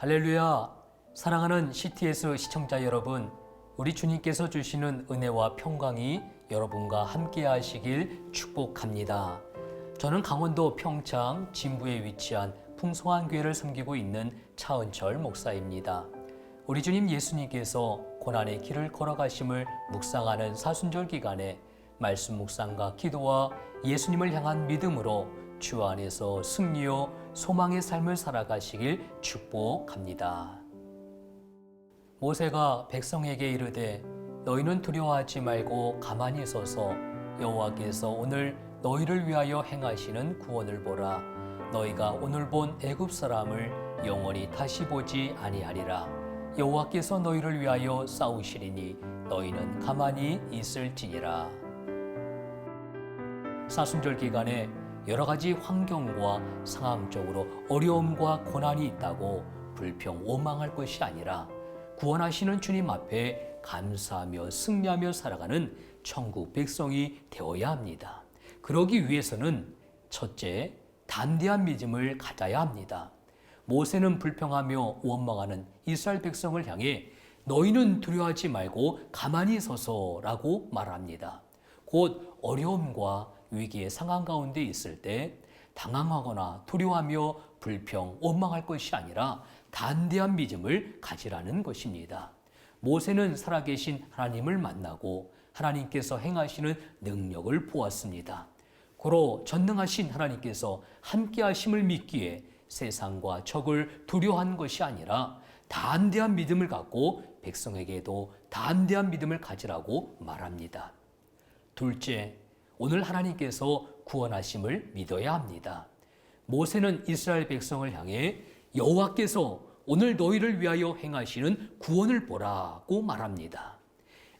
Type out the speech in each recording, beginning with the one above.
할렐루야! 사랑하는 CTS 시청자 여러분, 우리 주님께서 주시는 은혜와 평강이 여러분과 함께 하시길 축복합니다. 저는 강원도 평창 진부에 위치한 풍성한 교회를 섬기고 있는 차은철 목사입니다. 우리 주님 예수님께서 고난의 길을 걸어가심을 묵상하는 사순절 기간에 말씀 묵상과 기도와 예수님을 향한 믿음으로 주 안에서 승리요 소망의 삶을 살아가시길 축복합니다. 모세가 백성에게 이르되 너희는 두려워하지 말고 가만히 서서 여호와께서 오늘 너희를 위하여 행하시는 구원을 보라. 너희가 오늘 본 애굽 사람을 영원히 다시 보지 아니하리라. 여호와께서 너희를 위하여 싸우시리니 너희는 가만히 있을지니라. 사순절 기간에 여러 가지 환경과 상황적으로 어려움과 고난이 있다고 불평, 원망할 것이 아니라 구원하시는 주님 앞에 감사하며 승리하며 살아가는 천국 백성이 되어야 합니다. 그러기 위해서는 첫째, 담대한 믿음을 가져야 합니다. 모세는 불평하며 원망하는 이스라엘 백성을 향해 너희는 두려워하지 말고 가만히 서서라고 말합니다. 곧 어려움과 위기의 상황 가운데 있을 때 당황하거나 두려워하며 불평, 원망할 것이 아니라 담대한 믿음을 가지라는 것입니다. 모세는 살아계신 하나님을 만나고 하나님께서 행하시는 능력을 보았습니다. 고로 전능하신 하나님께서 함께 하심을 믿기에 세상과 적을 두려워한 것이 아니라 담대한 믿음을 갖고 백성에게도 담대한 믿음을 가지라고 말합니다. 둘째, 오늘 하나님께서 구원하심을 믿어야 합니다. 모세는 이스라엘 백성을 향해 여호와께서 오늘 너희를 위하여 행하시는 구원을 보라고 말합니다.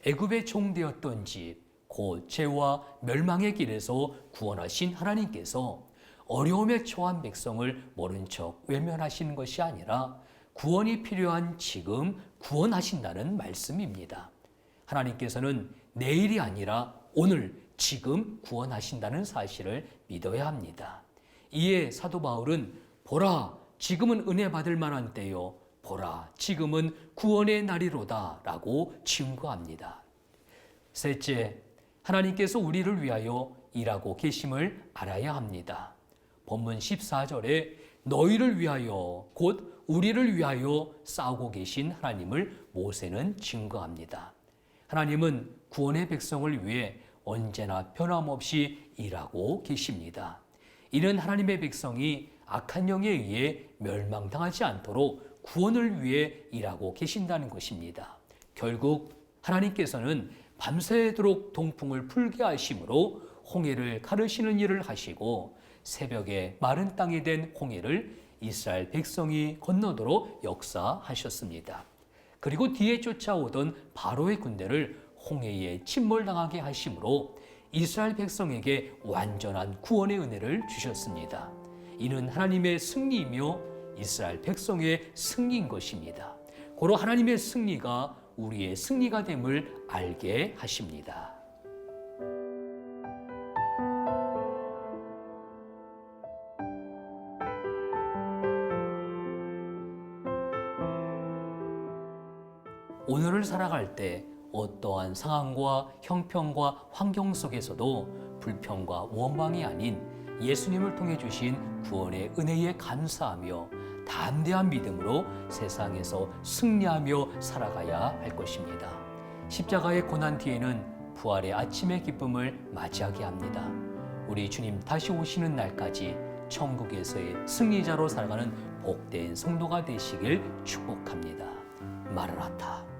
애굽의 종되었던 집, 곧 죄와 멸망의 길에서 구원하신 하나님께서 어려움에 처한 백성을 모른 척 외면하시는 것이 아니라 구원이 필요한 지금 구원하신다는 말씀입니다. 하나님께서는 내일이 아니라 오늘, 지금 구원하신다는 사실을 믿어야 합니다. 이에 사도 바울은 보라, 지금은 은혜 받을 만한 때요. 보라, 지금은 구원의 날이로다 라고 증거합니다. 셋째, 하나님께서 우리를 위하여 일하고 계심을 알아야 합니다. 본문 14절에 너희를 위하여 곧 우리를 위하여 싸우고 계신 하나님을 모세는 증거합니다. 하나님은 구원의 백성을 위해 언제나 변함없이 일하고 계십니다. 이는 하나님의 백성이 악한 영에 의해 멸망당하지 않도록 구원을 위해 일하고 계신다는 것입니다. 결국 하나님께서는 밤새도록 동풍을 풀게 하심으로 홍해를 가르시는 일을 하시고 새벽에 마른 땅이 된 홍해를 이스라엘 백성이 건너도록 역사하셨습니다. 그리고 뒤에 쫓아오던 바로의 군대를 홍해에 침몰당하게 하심으로 이스라엘 백성에게 완전한 구원의 은혜를 주셨습니다. 이는 하나님의 승리이며 이스라엘 백성의 승리인 것입니다. 고로 하나님의 승리가 우리의 승리가 됨을 알게 하십니다. 오늘을 살아갈 때 어떠한 상황과 형편과 환경 속에서도 불평과 원망이 아닌 예수님을 통해 주신 구원의 은혜에 감사하며 담대한 믿음으로 세상에서 승리하며 살아가야 할 것입니다. 십자가의 고난 뒤에는 부활의 아침의 기쁨을 맞이하게 합니다. 우리 주님 다시 오시는 날까지 천국에서의 승리자로 살아가는 복된 성도가 되시길 축복합니다. 마라나타.